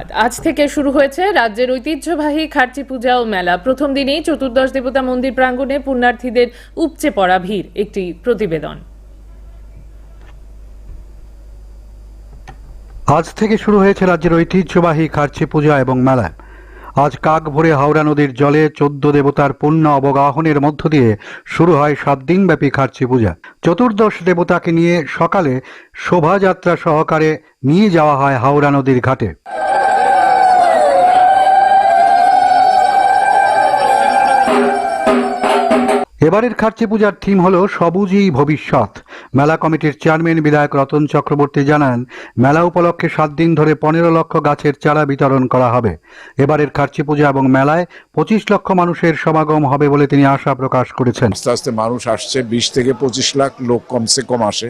সংবাদ। আজ থেকে শুরু হয়েছে রাজ্যের ঐতিহ্যবাহী খার্চি পূজা ও মেলা। প্রথম দিনেই চতুর্দশ দেবতা মন্দির প্রাঙ্গণে পুণ্যার্থীদের উপচে পড়া ভিড়। একটি প্রতিবেদন। আজ থেকে শুরু হয়েছে রাজ্যের ঐতিহ্যবাহী খার্চি পূজা এবং মেলা। আজ কাক ভরে হাওড়া নদীর জলে 14 দেবতার পুণ্য অবগাহনের মধ্য দিয়ে শুরু হয় 7 দিনব্যাপী খার্চি পূজা। চতুর্দশ দেবতাকে নিয়ে সকালে শোভাযাত্রা সহকারে নিয়ে যাওয়া হয় হাওড়া নদীর ঘাটে। এবারের খার্চি পূজার থিম হলো সবুজই ভবিষ্যৎ। মেলা কমিটির চেয়ারম্যান বিধায়ক রতন চক্রবর্তী জানান, মেলা উপলক্ষে 7 দিন ধরে 15 লক্ষ গাছের চারা বিতরণ করা হবে। এবারের খার্চি পূজা এবং মেলায় 25 লক্ষ মানুষের সমাগম হবে বলে তিনি আশা প্রকাশ করেছেন। আস্তে আস্তে মানুষ আসছে, 20 থেকে 25 লাখ লোক কমসে কম আসে।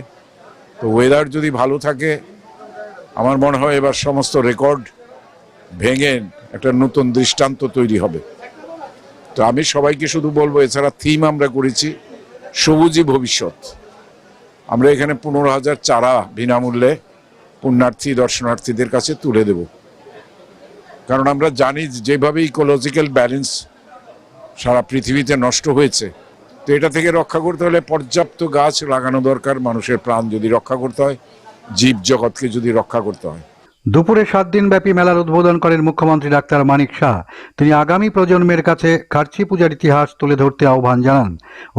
তো ওয়েদার যদি ভালো থাকে, আমার মনে হয় এবার সমস্ত রেকর্ড ভেঙে একটা নতুন দৃষ্টান্ত তৈরি হবে। তো আমি সবাইকে শুধু বলবো, এছাড়া থিম আমরা করেছি সবুজই ভবিষ্যৎ। আমরা এখানে 15,000 চারা বিনামূল্যে পুণ্যার্থী দর্শনার্থীদের কাছে তুলে দেব। কারণ আমরা জানি যেভাবে ইকোলজিক্যাল ব্যালেন্স সারা পৃথিবীতে নষ্ট হয়েছে, তো এটা থেকে রক্ষা করতে হলে পর্যাপ্ত গাছ লাগানো দরকার। মানুষের প্রাণ যদি রক্ষা করতে হয়, জীব জগৎকে যদি রক্ষা করতে হয়। দুপুরে 7 দিনব্যাপী মেলার উদ্বোধন করেন মুখ্যমন্ত্রী ডাক্তার মানিক শাহ। তিনি আগামী প্রজন্মের কাছে খার্চি পূজার ইতিহাস তুলে ধরতে আহ্বান জানান।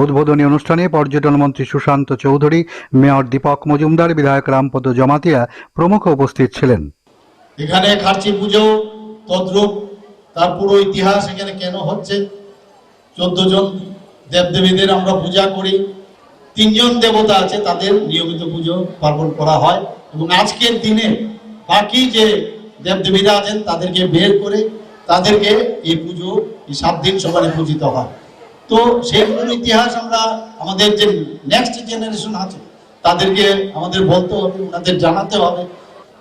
উদ্বোধনী অনুষ্ঠানে পর্যটন মন্ত্রী সুশান্ত চৌধুরী, মেয়র দীপক মজুমদার, বিধায়ক রামপদ জমাতিয়া প্রমুখ উপস্থিত ছিলেন। এখানে খার্চি পুজো তদ্রূপ, তার পুরো ইতিহাস এখানে কেন হচ্ছে। 14 জন দেবদেবীদের আমরা পূজা করি। 3 জন দেবতা আছে, তাদের নিয়মিত পুজো পার্বণ করা হয়। এবং আজকের দিনে বাকি যে দেবদেবীরা আছেন তাদেরকে বের করে তাদেরকে এই পুজো এই 7 দিন সকালে পূজিত হয়। তো সেইগুলোর ইতিহাস আমরা আমাদের যে নেক্সট জেনারেশন আছে তাদেরকে আমাদের বলতে হবে, ওনাদের জানাতে হবে।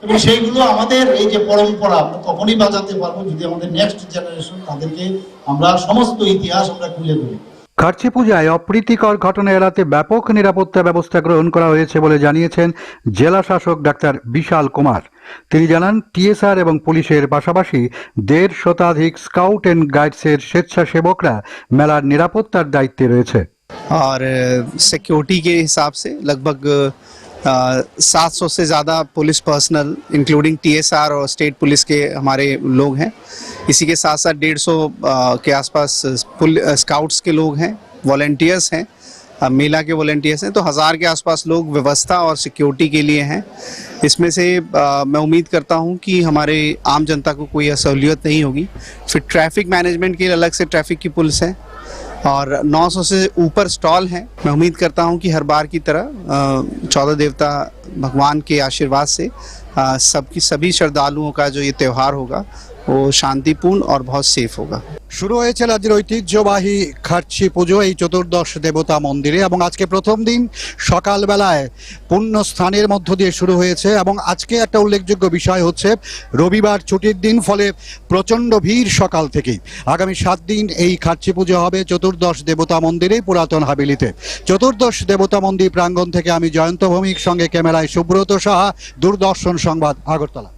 এবং সেইগুলো আমাদের এই যে পরম্পরা আমরা তখনই বাঁচাতে পারবো যদি আমাদের নেক্সট জেনারেশন তাদেরকে আমরা সমস্ত ইতিহাস আমরা খুলে ধরি। খার্চি পূজায় অপ্রীতিকর ঘটনা এড়াতে ব্যাপক নিরাপত্তা ব্যবস্থা গ্রহণ করা হয়েছে বলে জানিয়েছেন জেলা শাসক ডাক্তার বিশাল কুমার। তিনি জানান, টিএসআর এবং পুলিশের পাশাপাশি 150 শতাধিক স্কাউট এন্ড গাইডসের স্বেচ্ছাসেবকরা মেলার নিরাপত্তার দায়িত্বে রয়েছে। और सिक्योरिटी के हिसाब से लगभग 700 से ज़्यादा पुलिस पर्सनल इंक्लूडिंग टीएसआर और स्टेट पुलिस के हमारे लोग हैं। इसी के साथ साथ 150 के आसपास स्काउट्स के लोग हैं, वॉलंटियर्स हैं, मेला के वॉलंटियर्स हैं। तो 1000 के आसपास लोग व्यवस्था और सिक्योरिटी के लिए हैं। इसमें से मैं उम्मीद करता हूं कि हमारे आम जनता को कोई असहूलियत नहीं होगी। फिर ट्रैफिक मैनेजमेंट के लिए अलग से ट्रैफिक की पुलिस है और 900 से ऊपर स्टॉल हैं। मैं उम्मीद करता हूं कि हर बार की तरह 14 देवता भगवान के आशीर्वाद से सभी श्रद्धालुओं का जो ये त्यौहार होगा वो शांतिपूर्ण और बहुत सेफ होगा। শুরু হয়েছে রাজ্যের ঐতিহ্যবাহী খার্চি পুজো এই চতুর্দশ দেবতা মন্দিরে এবং আজকে প্রথম দিন সকালবেলায় পুণ্য স্থানের মধ্য দিয়ে শুরু হয়েছে। এবং আজকে একটা উল্লেখযোগ্য বিষয় হচ্ছে রবিবার ছুটির দিন, ফলে প্রচণ্ড ভিড় সকাল থেকেই। আগামী 7 দিন এই খার্চি পুজো হবে চতুর্দশ দেবতা মন্দিরে, পুরাতন হাভেলিতে। চতুর্দশ দেবতা মন্দির প্রাঙ্গণ থেকে আমি জয়ন্ত ভৌমিক, সঙ্গে ক্যামেরায় সুব্রত সাহা, দূরদর্শন সংবাদ, আগরতলা।